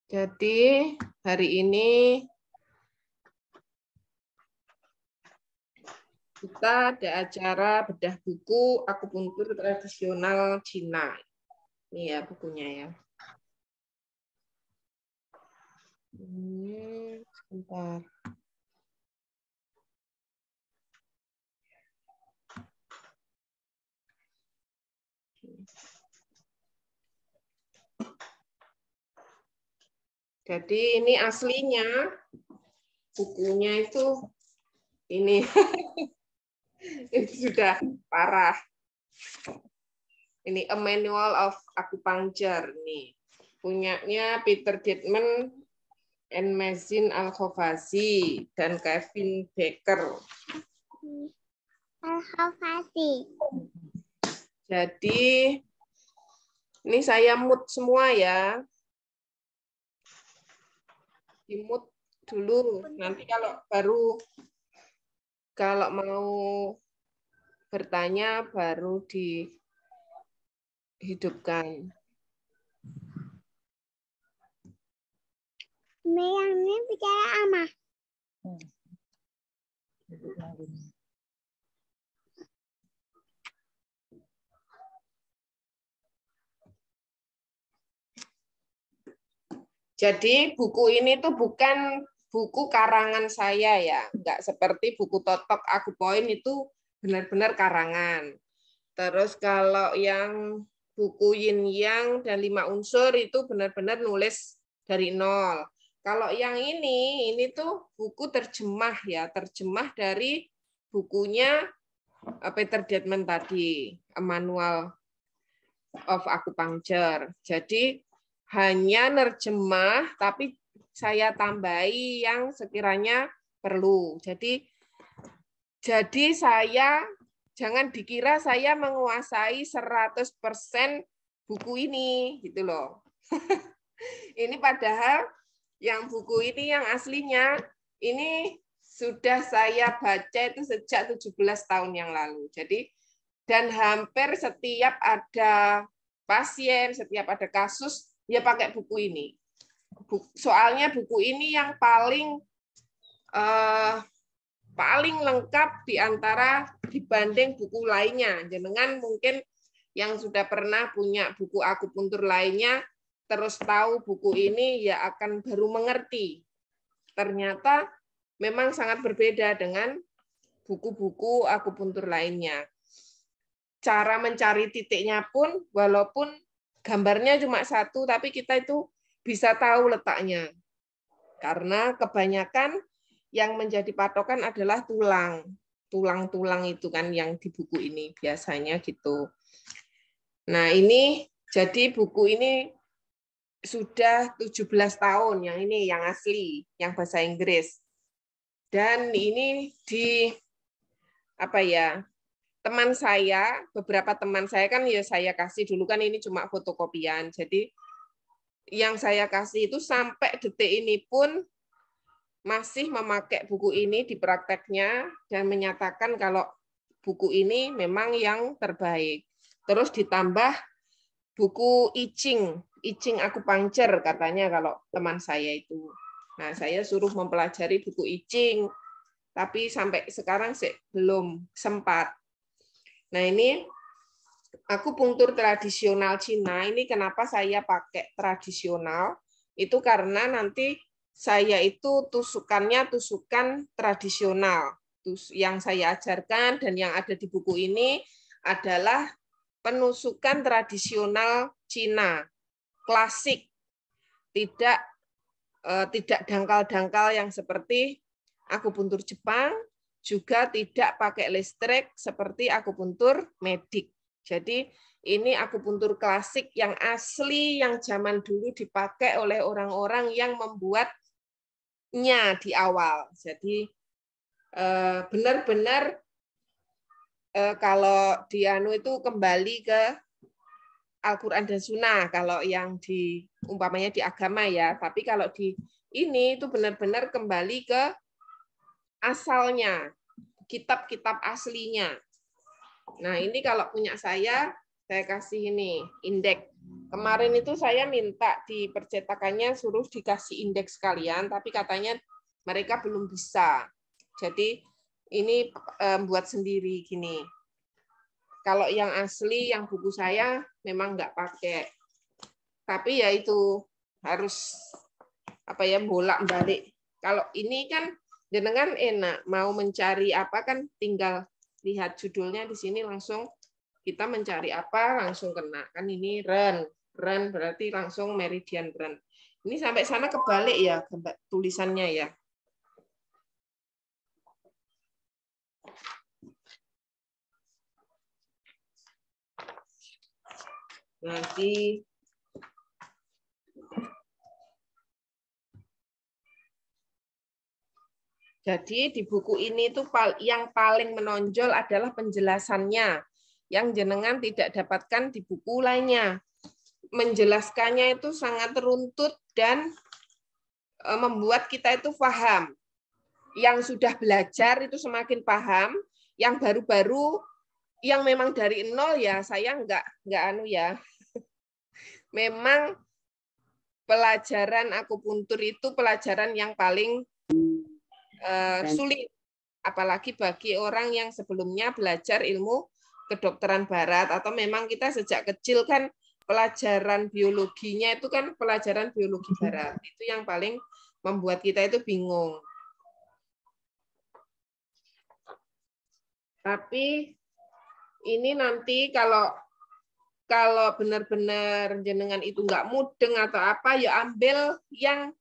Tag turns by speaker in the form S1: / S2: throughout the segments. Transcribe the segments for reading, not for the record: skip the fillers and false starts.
S1: Jadi hari ini kita ada acara bedah buku akupuntur tradisional Cina. Ini ya bukunya ya. Ini sebentar. Jadi ini aslinya bukunya itu ini. Ini sudah parah. Ini A Manual of Acupuncture nih. Punyanya Peter Dittman and Mazin Al-Khafazi dan Kevin Becker.
S2: Al-Khafazi.
S1: Jadi ini saya mute semua ya. Di mute dulu. Nanti kalau mau bertanya baru dihidupkan.
S2: Yang ini bicara ama.
S1: Jadi buku ini tuh bukan buku karangan saya ya, nggak seperti buku Totok Akupoint itu benar-benar karangan. Terus kalau yang buku Yin Yang dan 5 unsur itu benar-benar nulis dari nol. Kalau yang ini tuh buku terjemah ya, terjemah dari bukunya Peter Dittman tadi, A Manual of Acupuncture. Jadi hanya nerjemah, tapi saya tambahi yang sekiranya perlu. Jadi saya jangan dikira saya menguasai 100% buku ini, gitu loh. Ini padahal yang buku ini yang aslinya ini sudah saya baca itu sejak 17 tahun yang lalu. Jadi dan hampir setiap ada pasien, setiap ada kasus ya pakai buku ini. Soalnya buku ini yang paling lengkap di antara dibanding buku lainnya. Jenengan mungkin yang sudah pernah punya buku akupuntur lainnya terus tahu buku ini ya akan baru mengerti. Ternyata memang sangat berbeda dengan buku-buku akupuntur lainnya. Cara mencari titiknya pun walaupun gambarnya cuma satu, tapi kita itu bisa tahu letaknya. Karena kebanyakan yang menjadi patokan adalah tulang-tulang itu kan yang di buku ini biasanya gitu. Nah ini jadi buku ini sudah 17 tahun, yang ini yang asli, yang bahasa Inggris. Dan ini teman saya, beberapa teman saya kan ya saya kasih dulu kan ini cuma fotokopian. Jadi yang saya kasih itu sampai detik ini pun masih memakai buku ini di prakteknya dan menyatakan kalau buku ini memang yang terbaik. Terus ditambah buku I Ching Acupuncture katanya kalau teman saya itu. Nah, saya suruh mempelajari buku I Ching, tapi sampai sekarang belum sempat. Nah, ini akupuntur tradisional Cina, ini kenapa saya pakai tradisional, itu karena nanti saya itu tusukannya tusukan tradisional. Yang saya ajarkan dan yang ada di buku ini adalah penusukan tradisional Cina, klasik, tidak dangkal-dangkal yang seperti akupuntur Jepang, juga tidak pakai listrik seperti akupuntur medik. Jadi ini akupuntur klasik yang asli yang zaman dulu dipakai oleh orang-orang yang membuatnya di awal. Jadi benar-benar kalau di itu kembali ke Al-Quran dan Sunnah kalau yang umpamanya di agama ya. Tapi kalau di ini itu benar-benar kembali ke asalnya, kitab-kitab aslinya. Nah, ini kalau punya saya Saya kasih ini indeks. Kemarin itu saya minta di percetakannya suruh dikasih indeks sekalian, tapi katanya mereka belum bisa. Jadi ini buat sendiri gini. Kalau yang asli, yang buku saya memang nggak pakai. Tapi ya itu harus bolak-balik. Kalau ini kan jenengan enak, mau mencari apa kan tinggal lihat judulnya di sini langsung kita mencari apa langsung kena. Kan ini run berarti langsung meridian run. Ini sampai sana kebalik ya tulisannya ya. Nanti jadi di buku ini tuh yang paling menonjol adalah penjelasannya yang jenengan tidak dapatkan di buku lainnya. Menjelaskannya itu sangat runtut dan membuat kita itu paham. Yang sudah belajar itu semakin paham, yang baru-baru yang memang dari nol ya saya nggak anu ya. Memang pelajaran akupuntur itu pelajaran yang paling sulit, apalagi bagi orang yang sebelumnya belajar ilmu kedokteran barat atau memang kita sejak kecil kan pelajaran biologinya itu kan pelajaran biologi barat. Itu yang paling membuat kita itu bingung. Tapi ini nanti kalau benar-benar jenengan itu nggak mudeng atau apa, ya ambil yang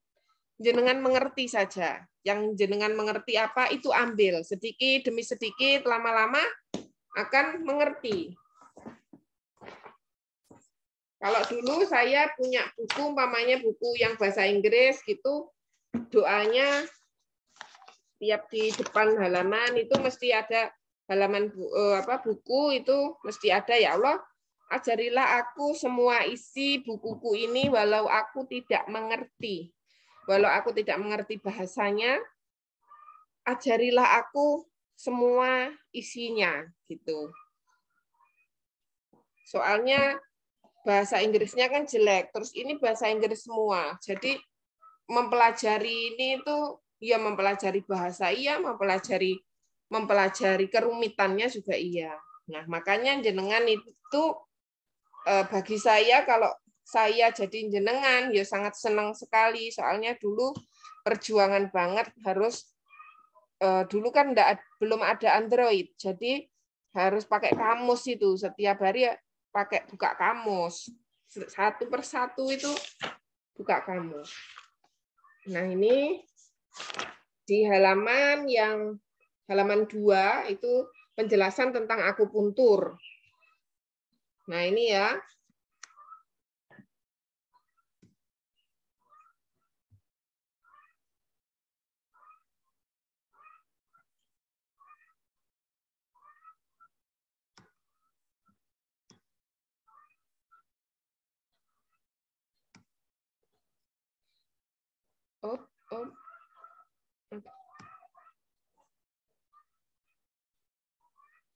S1: jenengan mengerti saja. Yang jenengan mengerti apa, itu ambil. Sedikit demi sedikit, lama-lama akan mengerti. Kalau dulu saya punya buku, umpamanya buku yang bahasa Inggris, gitu, doanya tiap di depan halaman itu mesti ada halaman buku itu mesti ada, ya Allah, ajarilah aku semua isi bukuku ini walau aku tidak mengerti. Walau aku tidak mengerti bahasanya, ajarilah aku semua isinya gitu. Soalnya bahasa Inggrisnya kan jelek, terus ini bahasa Inggris semua. Jadi mempelajari ini itu ya mempelajari bahasa iya, mempelajari kerumitannya juga iya. Nah, makanya jenengan itu bagi saya kalau saya jadi jenengan ya sangat senang sekali, soalnya dulu perjuangan banget harus dulu kan belum ada Android, jadi harus pakai kamus itu setiap hari ya pakai buka kamus satu persatu itu buka kamus. Nah ini di halaman 2 itu penjelasan tentang akupuntur. Nah ini ya.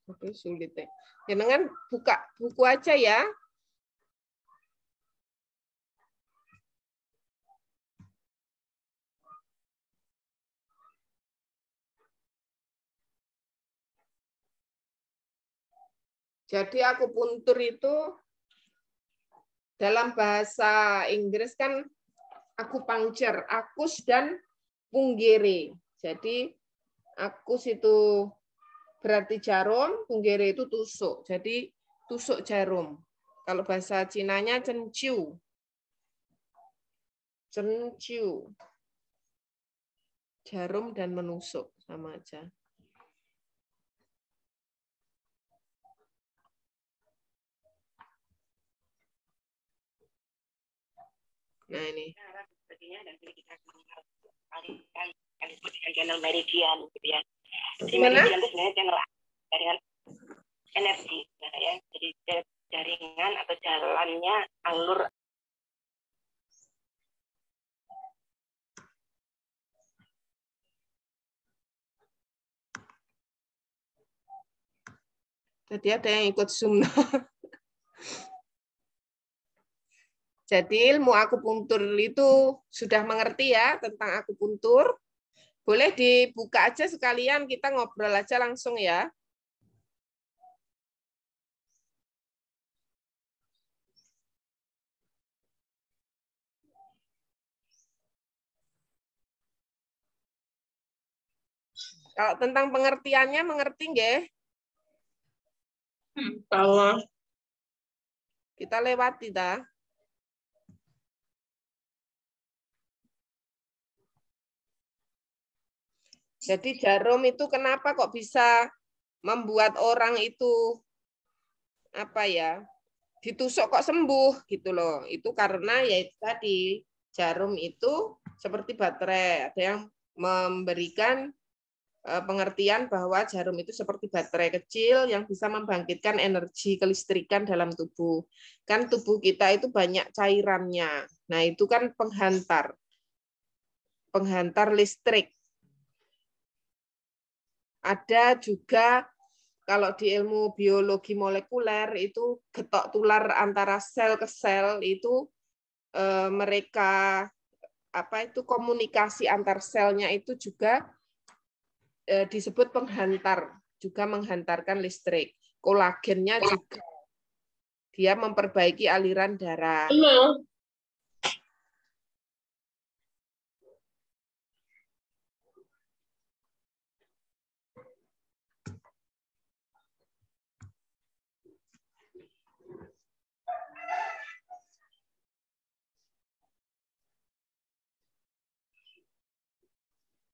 S1: Oke, sulit ya. Jangan buka buku aja ya. Jadi akupuntur itu dalam bahasa Inggris kan akupuncture, akus dan punggere. Jadi akus itu berarti jarum, punggere itu tusuk. Jadi tusuk jarum. Kalau bahasa Cinanya cenciu. Cenciu. Jarum dan menusuk sama aja. Nah ini. Channel meridian gitu ya. Jadi meridian itu sebenarnya channel jaringan energi ya. Jadi jaringan atau jalannya alur. Jadi ada yang ikut Zoom. Jadi ilmu akupuntur itu sudah mengerti ya tentang akupuntur. Boleh dibuka aja sekalian, kita ngobrol aja langsung ya. Kalau tentang pengertiannya, mengerti nggih?
S3: Kalau
S1: Kita lewati dah. Jadi jarum itu kenapa kok bisa membuat orang itu apa ya, ditusuk kok sembuh gitu loh. Itu karena ya itu tadi jarum itu seperti baterai. Ada yang memberikan pengertian bahwa jarum itu seperti baterai kecil yang bisa membangkitkan energi kelistrikan dalam tubuh. Kan tubuh kita itu banyak cairannya. Nah, itu kan penghantar listrik. Ada juga kalau di ilmu biologi molekuler itu getok tular antara sel ke sel itu mereka komunikasi antar selnya itu juga disebut penghantar, juga menghantarkan listrik. Kolagennya juga dia memperbaiki aliran darah.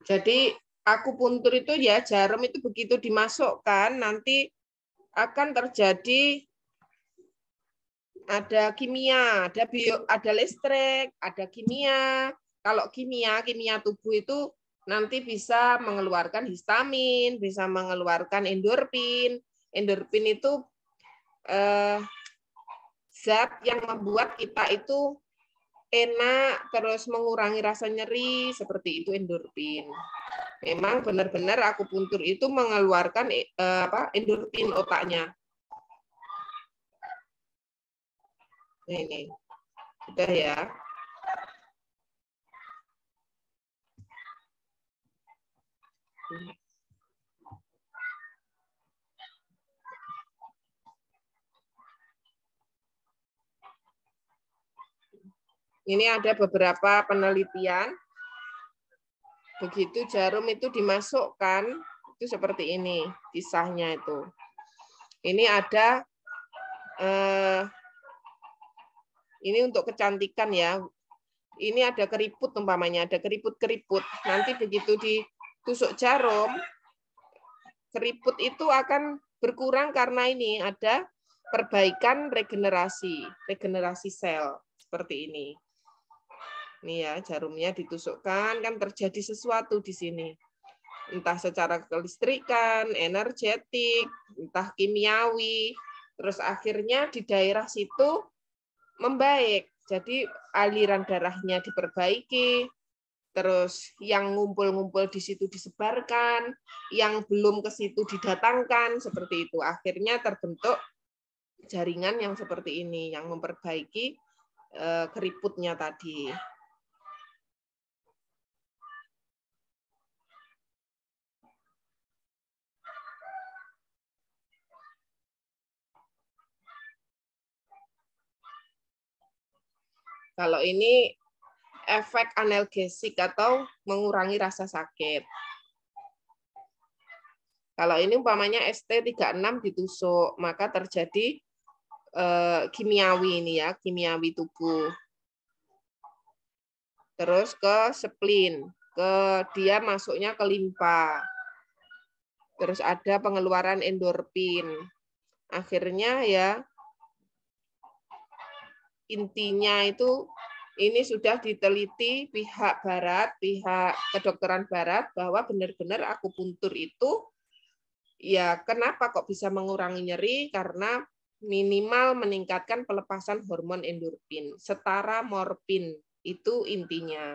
S1: Jadi akupuntur itu ya jarum itu begitu dimasukkan nanti akan terjadi ada kimia, ada listrik, ada kimia. Kalau kimia tubuh itu nanti bisa mengeluarkan histamin, bisa mengeluarkan endorfin. Endorfin itu zat yang membuat kita itu enak, terus mengurangi rasa nyeri, seperti itu endorfin. Memang benar-benar akupuntur itu mengeluarkan endorfin otaknya. Nah, ini sudah ya. Ini ada beberapa penelitian. Begitu jarum itu dimasukkan, itu seperti ini kisahnya itu. Ini ada, ini untuk kecantikan ya. Ini ada keriput umpamanya, ada keriput-keriput. Nanti begitu ditusuk jarum, keriput itu akan berkurang karena ini ada perbaikan regenerasi sel seperti ini. Ini ya, jarumnya ditusukkan, kan terjadi sesuatu di sini. Entah secara kelistrikan, energetik, entah kimiawi, terus akhirnya di daerah situ membaik. Jadi aliran darahnya diperbaiki, terus yang ngumpul-ngumpul di situ disebarkan, yang belum ke situ didatangkan, seperti itu. Akhirnya terbentuk jaringan yang seperti ini, yang memperbaiki keriputnya tadi. Kalau ini efek analgesik atau mengurangi rasa sakit. Kalau ini umpamanya ST36 ditusuk, maka terjadi kimiawi ini ya, kimiawi tubuh. Terus ke spleen, dia masuknya ke limpa. Terus ada pengeluaran endorfin. Akhirnya ya intinya itu ini sudah diteliti pihak barat, pihak kedokteran barat bahwa benar-benar akupuntur itu ya kenapa kok bisa mengurangi nyeri karena minimal meningkatkan pelepasan hormon endorfin setara morfin, itu intinya.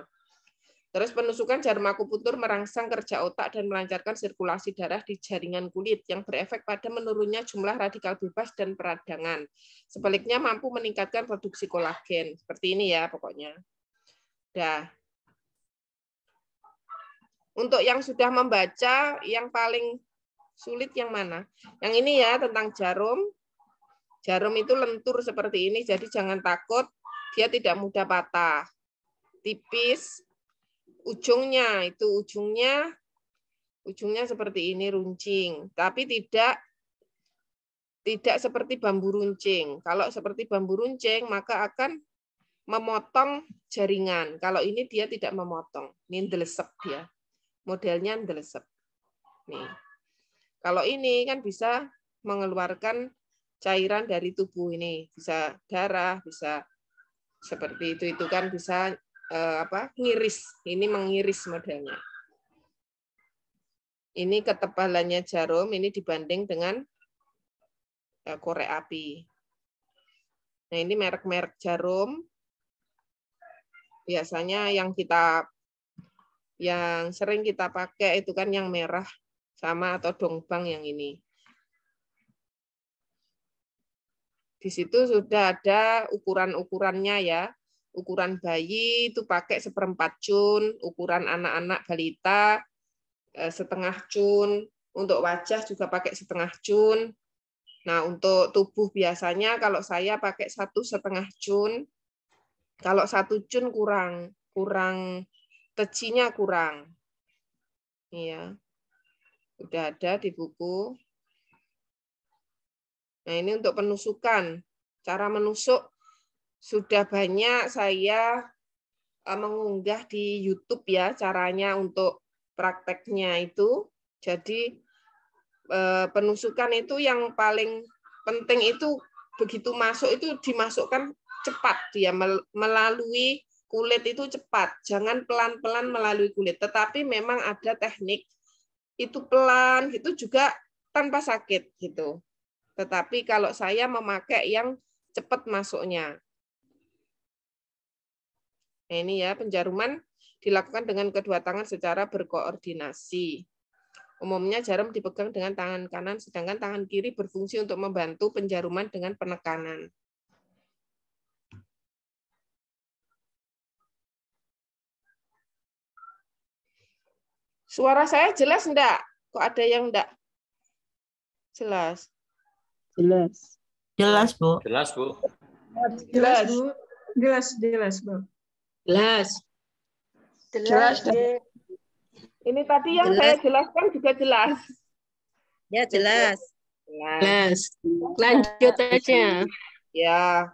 S1: Terus penusukan jarum akupuntur merangsang kerja otak dan melancarkan sirkulasi darah di jaringan kulit yang berefek pada menurunnya jumlah radikal bebas dan peradangan. Sebaliknya mampu meningkatkan produksi kolagen. Seperti ini ya pokoknya. Dah. Untuk yang sudah membaca, yang paling sulit yang mana? Yang ini ya, tentang jarum. Jarum itu lentur seperti ini, jadi jangan takut, dia tidak mudah patah. Tipis, ujungnya seperti ini runcing, tapi tidak seperti bambu runcing. Kalau seperti bambu runcing maka akan memotong jaringan. Kalau ini dia tidak memotong. Ini ndelesep dia. Modelnya ndelesep. Nih. Kalau ini kan bisa mengeluarkan cairan dari tubuh ini, bisa darah, bisa seperti itu kan bisa ngiris. Ini mengiris modelnya. Ini ketebalannya jarum, ini dibanding dengan korek api. Nah, ini merek-merek jarum. Biasanya yang sering kita pakai itu kan yang merah sama atau dongbang yang ini. Di situ sudah ada ukuran-ukurannya ya. Ukuran bayi itu pakai 1/4 cun, ukuran anak-anak balita setengah cun, untuk wajah juga pakai setengah cun. Nah, untuk tubuh biasanya kalau saya pakai 1,5 cun. Kalau 1 cun kurang tecinya kurang. Iya. Udah ada di buku. Nah, ini untuk penusukan. Cara menusuk sudah banyak saya mengunggah di YouTube ya, caranya untuk prakteknya itu. Jadi penusukan itu yang paling penting itu begitu masuk itu dimasukkan cepat, dia melalui kulit itu cepat, jangan pelan-pelan melalui kulit. Tetapi memang ada teknik itu pelan, itu juga tanpa sakit gitu. Tetapi kalau saya memakai yang cepat masuknya. Nah, ini ya, penjaruman dilakukan dengan kedua tangan secara berkoordinasi. Umumnya jarum dipegang dengan tangan kanan, sedangkan tangan kiri berfungsi untuk membantu penjaruman dengan penekanan. Suara saya jelas enggak? Kok ada yang enggak jelas?
S3: Jelas.
S4: Jelas, Bu.
S5: Jelas, Bu.
S3: Jelas, Bu. Jelas, Bu.
S4: Jelas.
S3: Jelas.
S1: Ini tadi yang saya jelaskan juga jelas.
S4: Ya, jelas.
S1: Jelas.
S4: Lanjut aja.
S1: Ya.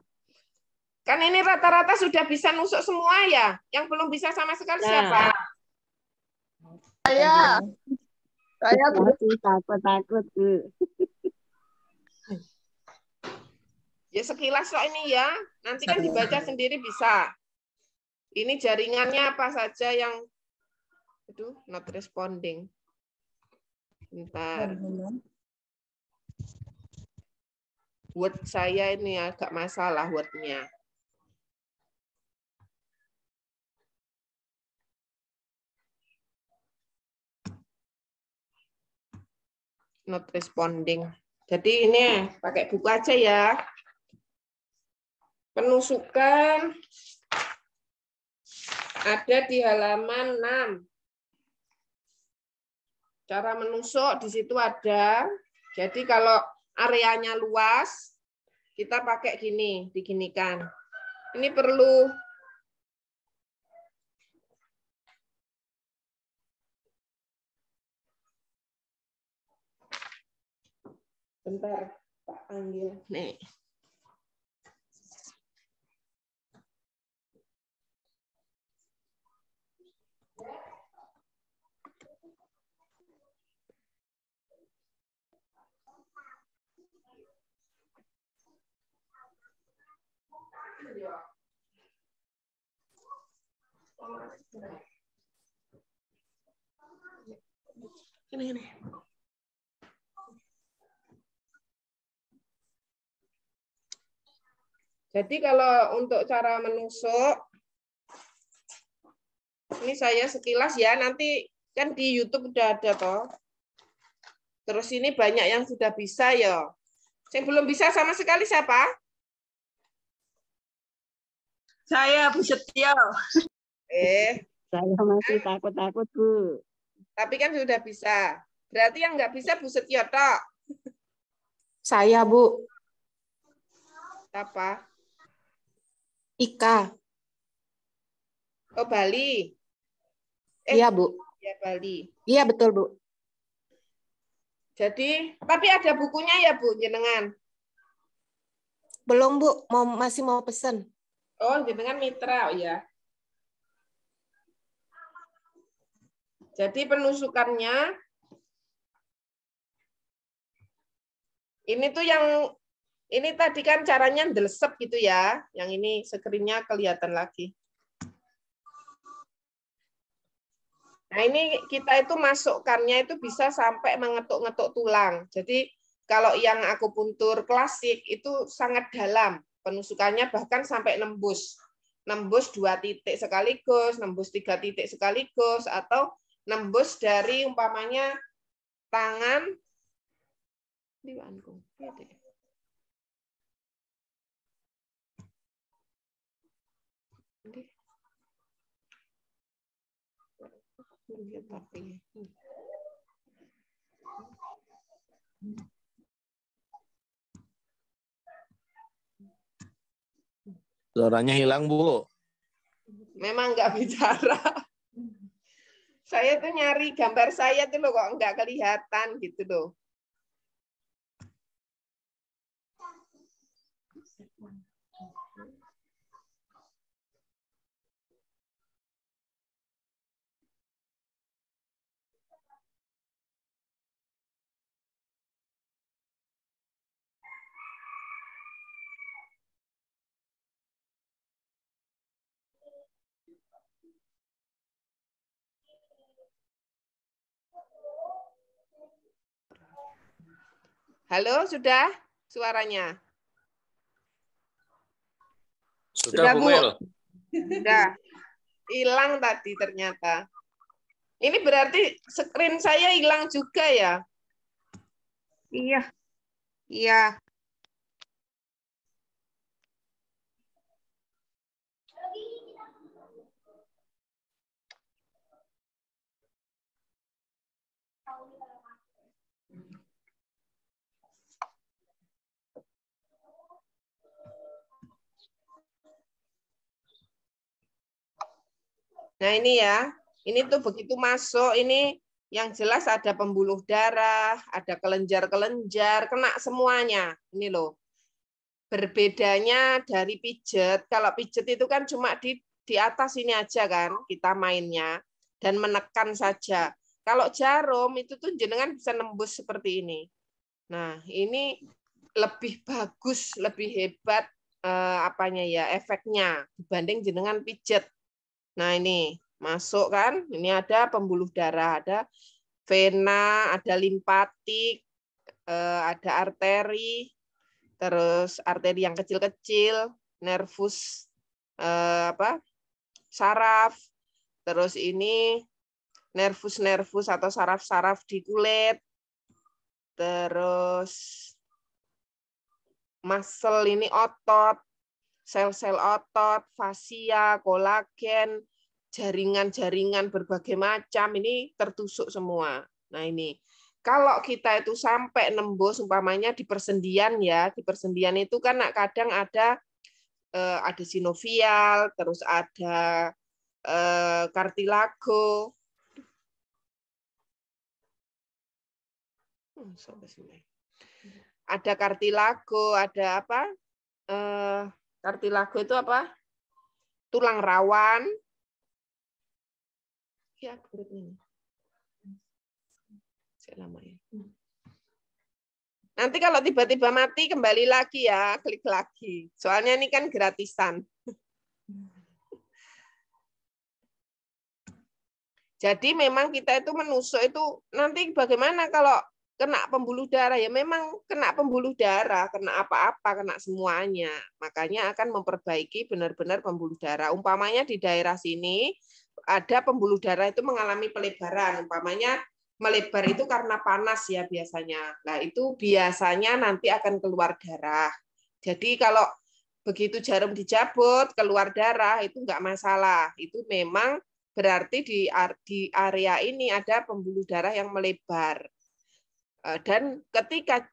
S1: Kan ini rata-rata sudah bisa nusuk semua ya. Yang belum bisa sama sekali siapa?
S3: Saya
S2: takut.
S1: Ya sekilas kok ini ya. Nanti kan dibaca sendiri bisa. Ini jaringannya apa saja yang not responding. Bentar. Word saya ini agak masalah wordnya. Not responding. Jadi ini pakai buku aja ya. Penusukan ada di halaman 6. Cara menusuk di situ ada. Jadi kalau areanya luas, kita pakai gini, diginikan. Ini perlu bentar, Pak panggil. Nih. Ini. Jadi kalau untuk cara menusuk Ini saya sekilas ya, nanti kan di YouTube udah ada toh. Terus ini banyak yang sudah bisa ya. Yang belum bisa sama sekali siapa?
S3: Saya Bu Setio.
S4: Saya masih takut-takut, Bu.
S1: Tapi kan sudah bisa. Berarti yang nggak bisa Bu Setio tok.
S5: Saya, Bu.
S1: Apa?
S5: Ika.
S1: Oh, Bali.
S5: Iya, Bu.
S1: Ya, Bali.
S5: Iya, betul, Bu.
S1: Jadi, tapi ada bukunya ya, Bu, jenengan?
S5: Belum, Bu. Masih mau pesen.
S1: Oh, jenengan mitra, oh ya. Jadi penusukannya, ini tuh yang, ini tadi kan caranya ndelesep gitu ya. Yang ini screen-nya kelihatan lagi. Nah, ini kita itu masukkannya itu bisa sampai mengetuk-ngetuk tulang. Jadi kalau yang akupuntur klasik itu sangat dalam. Penusukannya bahkan sampai nembus. Nembus 2 titik sekaligus, nembus 3 titik sekaligus, atau nembus dari umpamanya tangan.
S6: Suaranya hilang, Bu.
S1: Memang nggak bicara. Saya tuh nyari gambar saya tuh loh kok nggak kelihatan gitu loh. Halo, sudah suaranya?
S6: Sudah, Bu Mel.
S1: Sudah. Hilang tadi ternyata. Ini berarti screen saya hilang juga ya?
S3: Iya. Iya.
S1: Nah ini ya, ini tuh begitu masuk, ini yang jelas ada pembuluh darah, ada kelenjar-kelenjar, kena semuanya. Ini loh. Berbedanya dari pijet, kalau pijet itu kan cuma di atas ini aja kan, kita mainnya, dan menekan saja. Kalau jarum itu tuh jenengan bisa nembus seperti ini. Nah ini lebih bagus, lebih hebat apanya ya, efeknya dibanding jenengan pijet. Nah ini masuk kan, ini ada pembuluh darah, ada vena, ada limpatik, ada arteri, terus arteri yang kecil-kecil, nervus saraf, terus ini nervus atau saraf-saraf di kulit, terus muscle ini otot, sel-sel otot, fasia, kolagen, jaringan-jaringan berbagai macam, ini tertusuk semua. Nah ini, kalau kita itu sampai nembus, umpamanya di persendian ya, di persendian itu kan kadang ada sinovial, terus ada kartilago. Ada kartilago, ada apa? Kartilago itu apa? Tulang rawan. Ya, ini. Lama ya. Nanti kalau tiba-tiba mati kembali lagi ya, klik lagi. Soalnya ini kan gratisan. Jadi memang kita itu menusuk itu nanti bagaimana kalau kena pembuluh darah, ya memang kena pembuluh darah, kena apa-apa, kena semuanya. Makanya akan memperbaiki benar-benar pembuluh darah. Umpamanya di daerah sini ada pembuluh darah itu mengalami pelebaran, umpamanya melebar itu karena panas ya biasanya. Nah, itu biasanya nanti akan keluar darah. Jadi kalau begitu jarum dicabut keluar darah itu enggak masalah. Itu memang berarti di area ini ada pembuluh darah yang melebar. Dan ketika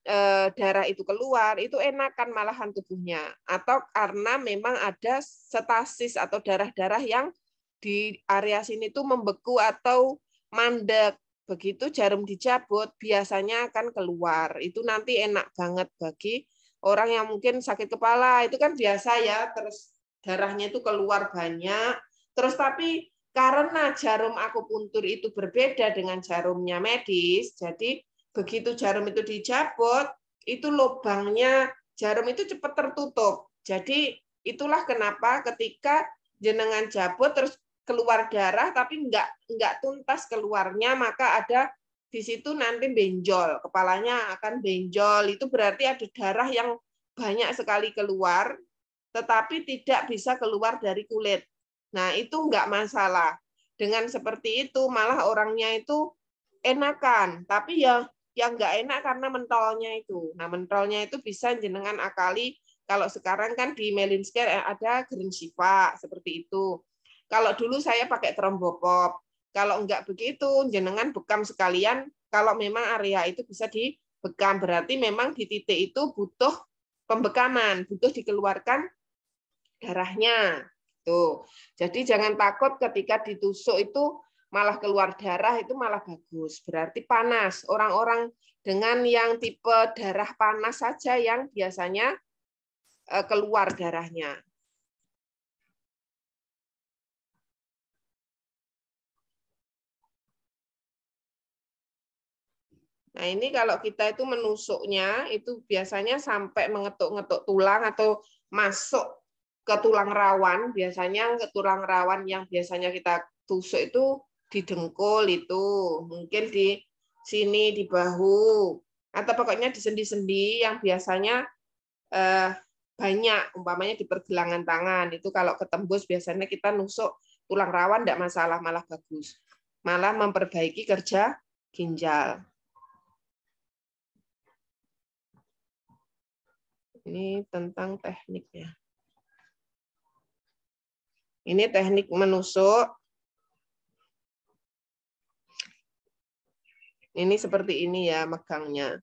S1: darah itu keluar, itu enakan malahan tubuhnya. Atau karena memang ada stasis atau darah-darah yang di area sini tuh membeku atau mandek. Begitu jarum dicabut, biasanya akan keluar. Itu nanti enak banget bagi orang yang mungkin sakit kepala. Itu kan biasa ya, terus darahnya itu keluar banyak. Terus tapi karena jarum akupuntur itu berbeda dengan jarumnya medis, jadi begitu jarum itu dicabut, itu lubangnya jarum itu cepat tertutup. Jadi itulah kenapa ketika jenengan cabut terus keluar darah tapi enggak tuntas keluarnya, maka ada di situ nanti benjol, kepalanya akan benjol. Itu berarti ada darah yang banyak sekali keluar, tetapi tidak bisa keluar dari kulit. Nah, itu enggak masalah. Dengan seperti itu malah orangnya itu enakan, tapi ya yang enggak enak karena mentolnya itu. Nah, mentolnya itu bisa jenengan akali. Kalau sekarang kan di Melinsker ada Green Shifa seperti itu. Kalau dulu saya pakai Trombopop. Kalau enggak begitu, jenengan bekam sekalian. Kalau memang area itu bisa dibekam, berarti memang di titik itu butuh pembekaman, butuh dikeluarkan darahnya. Tuh. Jadi jangan takut ketika ditusuk itu malah keluar darah, itu malah bagus. Berarti panas. Orang-orang dengan yang tipe darah panas saja yang biasanya keluar darahnya. Nah, ini kalau kita itu menusuknya, itu biasanya sampai mengetuk-ngetuk tulang atau masuk ke tulang rawan. Biasanya ke tulang rawan yang biasanya kita tusuk itu di dengkul itu, mungkin di sini, di bahu, atau pokoknya di sendi-sendi yang biasanya banyak, umpamanya di pergelangan tangan. Itu kalau ketembus biasanya kita nusuk tulang rawan, tidak masalah, malah bagus. Malah memperbaiki kerja ginjal. Ini tentang tekniknya. Ini teknik menusuk. Ini seperti ini ya megangnya.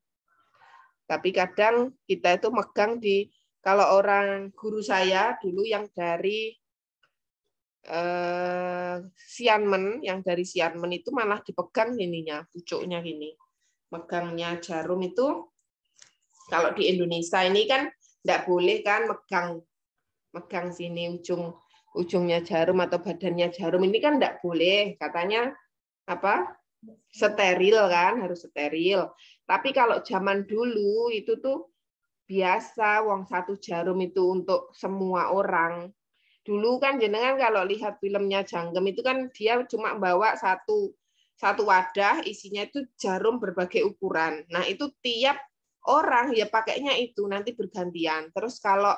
S1: Tapi kadang kita itu megang di, kalau orang guru saya dulu yang dari Xianmen, itu malah dipegang ininya, pucuknya gini. Megangnya jarum itu. Kalau di Indonesia ini kan tidak boleh kan megang sini ujungnya jarum atau badannya jarum, ini kan tidak boleh, katanya apa, steril kan, harus steril. Tapi kalau zaman dulu itu tuh biasa, wong satu jarum itu untuk semua orang. Dulu kan jenengan kalau lihat filmnya Janggem itu kan dia cuma bawa satu wadah, isinya itu jarum berbagai ukuran. Nah, itu tiap orang ya pakainya itu, nanti bergantian. Terus kalau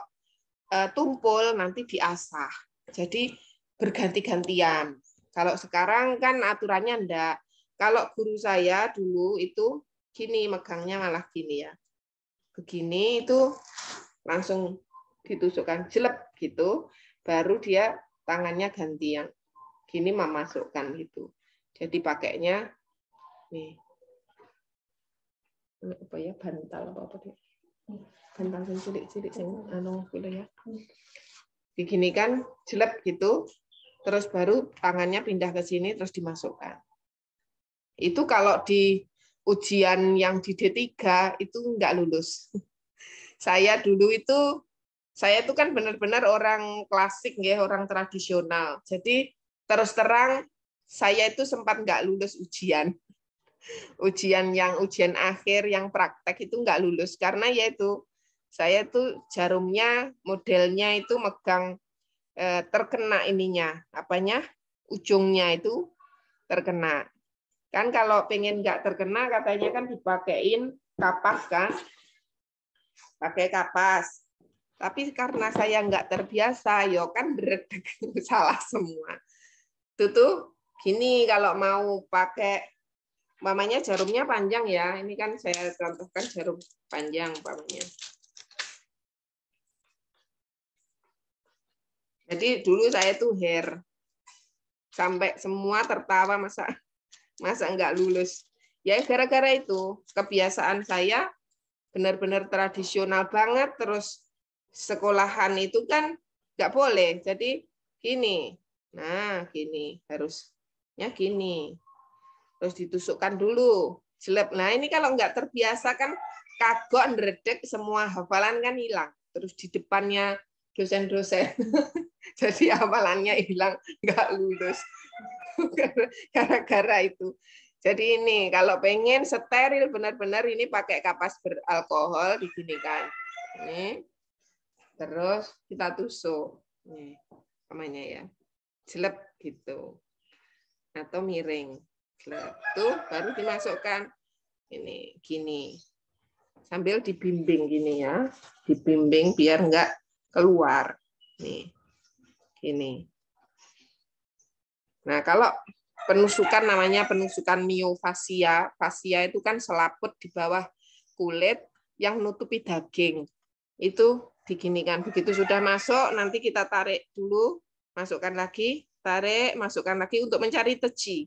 S1: tumpul nanti diasah. Jadi berganti-gantian. Kalau sekarang kan aturannya enggak. Kalau guru saya dulu itu gini, megangnya malah gini ya. Begini itu langsung ditusukkan jelek gitu, baru dia tangannya gantian. Gini memasukkan gitu. Jadi pakainya nih. Apa ya, bantal apa dia, bantal yang cilik-cilik sing anu kuwi ya, begini kan jelek gitu, terus baru tangannya pindah ke sini terus dimasukkan. Itu kalau di ujian yang di D3 itu nggak lulus. Saya dulu itu, saya itu kan benar-benar orang klasik ya, orang tradisional, jadi terus terang saya itu sempat nggak lulus ujian akhir yang praktek itu nggak lulus karena yaitu saya tuh jarumnya modelnya itu megang terkena ininya, apanya, ujungnya itu terkena. Kan kalau pengen nggak terkena katanya kan dipakein kapas kan, pakai kapas. Tapi karena saya nggak terbiasa, yo kan beredek salah semua. Itu tuh gini kalau mau pakai, umpamanya jarumnya panjang ya. Ini kan saya contohkan jarum panjang umpamanya. Jadi dulu saya tuh hair. Sampai semua tertawa masa enggak lulus. Ya gara-gara itu kebiasaan saya benar-benar tradisional banget, terus sekolahan itu kan nggak boleh. Jadi gini. Nah, gini, harusnya gini. Terus ditusukkan dulu, jelek. Nah, ini kalau nggak terbiasa kan kagok ndredeg, semua hafalan kan hilang. Terus di depannya dosen-dosen. Jadi hafalannya hilang, nggak lulus. Gara-gara itu. Jadi ini kalau pengen steril benar-benar ini pakai kapas beralkohol diginikan. Ini. Terus kita tusuk. Nih, namanya ya. Jelek gitu. Atau miring. Jelek. Tuh baru dimasukkan ini gini. Sambil dibimbing gini ya. Dibimbing biar enggak keluar. Nih. Gini. Nah, kalau penusukan namanya penusukan miofasia. Fasia itu kan selaput di bawah kulit yang nutupi daging. Itu diginikan. Begitu sudah masuk, nanti kita tarik dulu, masukkan lagi, tarik, masukkan lagi untuk mencari teji.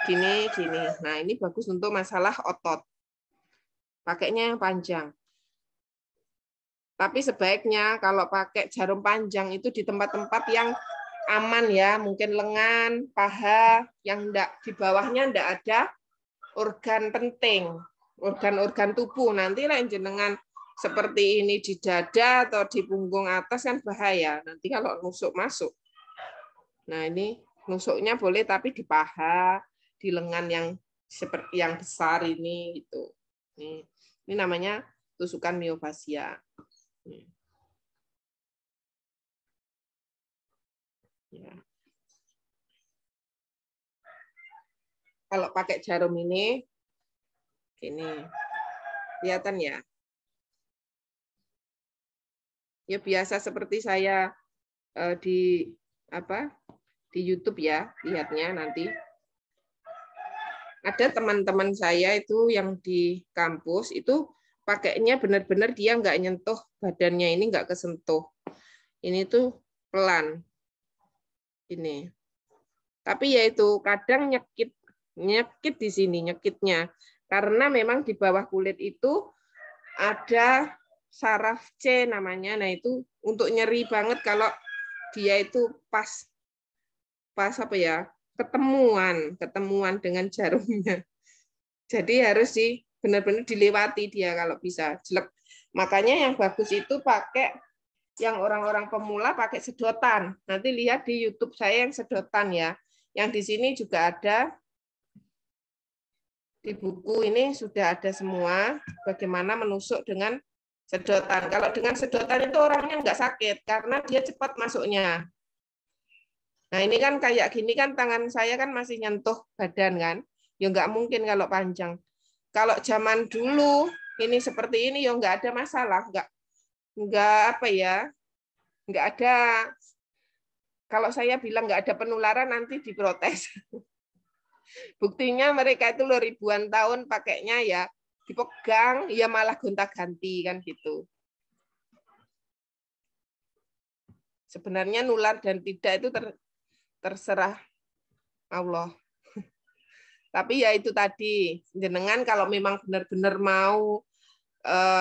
S1: Gini, gini. Nah, ini bagus untuk masalah otot. Pakainya yang panjang. Tapi sebaiknya kalau pakai jarum panjang itu di tempat-tempat yang aman ya, mungkin lengan, paha, yang di bawahnya enggak ada organ penting, organ-organ tubuh. Nanti lain jenengan seperti ini di dada atau di punggung atas kan bahaya. Nanti kalau nusuk masuk. Nah, ini nusuknya boleh tapi di paha, di lengan yang seperti yang besar ini gitu. Ini namanya tusukan miofasia. Ya. Kalau pakai jarum ini kelihatan ya. Ya biasa seperti saya di YouTube ya, lihatnya nanti. Ada teman-teman saya itu yang di kampus itu pakainya benar-benar dia nggak nyentuh badannya, ini nggak kesentuh. Ini tuh pelan. Ini. Tapi ya itu kadang nyekit di sini nyekitnya. Karena memang di bawah kulit itu ada saraf C namanya. Nah, itu untuk nyeri banget kalau dia itu pas apa ya? ketemuan dengan jarumnya. Jadi harus benar-benar dilewati dia kalau bisa. Jelek. Makanya yang bagus itu pakai yang orang-orang pemula pakai sedotan. Nanti lihat di YouTube saya yang sedotan ya. Yang di sini juga ada di buku ini sudah ada semua bagaimana menusuk dengan sedotan. Kalau dengan sedotan itu orangnya nggak sakit karena dia cepat masuknya. Nah, ini kan kayak gini kan tangan saya kan masih nyentuh badan kan. Ya nggak mungkin kalau panjang. Kalau zaman dulu ini seperti ini ya nggak ada masalah, nggak apa ya, nggak ada. Kalau saya bilang nggak ada penularan nanti diprotes. Buktinya mereka itu ribuan tahun pakainya ya dipegang, ya malah gonta-ganti kan gitu. Sebenarnya nular dan tidak itu terserah Allah. Tapi ya itu tadi, jenengan kalau memang benar-benar mau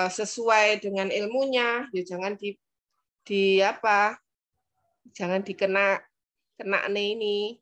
S1: sesuai dengan ilmunya, ya jangan jangan dikena ini